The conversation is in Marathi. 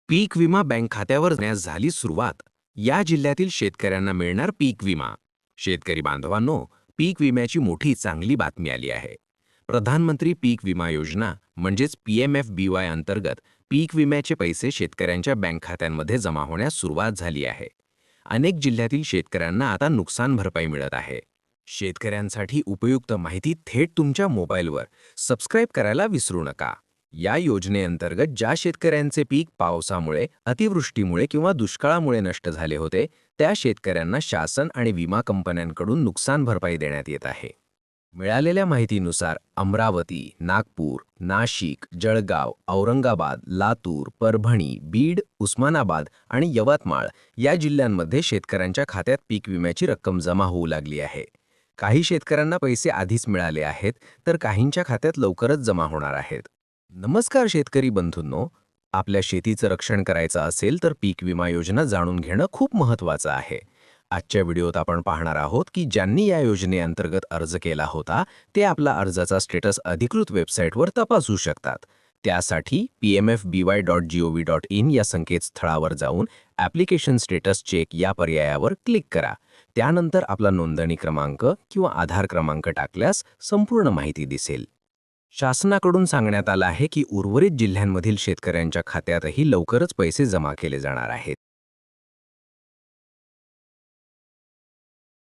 पीक विमा बँक खात्यावर देण्यास झाली सुरुवात. या जिल्ह्यातील शेतकऱ्यांना मिळणार पीक विमा. शेतकरी बांधवांनो, पीक विम्याची मोठी चांगली बातमी आली आहे. प्रधानमंत्री पीक विमा योजना म्हणजेच PMFBY अंतर्गत पीक विम्याचे पैसे शेतकऱ्यांच्या बँक खात्यांमध्ये जमा होण्यास सुरुवात झाली आहे. अनेक जिल्ह्यातील शेतकऱ्यांना आता नुकसान भरपाई मिळत आहे. शेतकऱ्यांसाठी उपयुक्त माहिती थेट तुमच्या मोबाईलवर. सबस्क्राईब करायला विसरू नका. या योजनेअंतर्गत ज्या शेतकऱ्यांचे पीक पावसामुळे, अतिवृष्टीमुळे किंवा दुष्काळामुळे नष्ट झाले होते, त्या शेतकऱ्यांना शासन आणि विमा कंपन्यांकडून नुकसान भरपाई देण्यात येत आहे. मिळालेल्या माहितीनुसार अमरावती, नागपूर, नाशिक, जळगाव, औरंगाबाद, लातूर, परभणी, बीड, उस्मानाबाद आणि यवतमाळ या जिल्ह्यांमध्ये शेतकऱ्यांच्या खात्यात पीक विम्याची रक्कम जमा होऊ लागली आहे. काही शेतकऱ्यांना पैसे आधीच मिळाले आहेत, तर काहींच्या खात्यात लवकरच जमा होणार आहेत. नमस्कार शेतकरी बंधूंनो, आपल्या शेतीचं रक्षण करायचं असेल तर पीक विमा योजना जाणून घेणं खूप महत्त्वाचं आहे. आजच्या व्हिडिओत आपण पाहणार आहोत की ज्यांनी या योजनेअंतर्गत अर्ज केला होता ते आपला अर्जाचा स्टेटस अधिकृत वेबसाईटवर तपासू शकतात. त्यासाठी pmfby.gov.in या संकेतस्थळावर जाऊन ॲप्लिकेशन स्टेटस चेक या पर्यायावर क्लिक करा. त्यानंतर आपला नोंदणी क्रमांक किंवा आधार क्रमांक टाकल्यास संपूर्ण माहिती दिसेल. शासनाकडून सांगण्यात आलं आहे की उर्वरित जिल्ह्यांमधील शेतकऱ्यांच्या खात्यातही लवकरच पैसे जमा केले जाणार आहेत.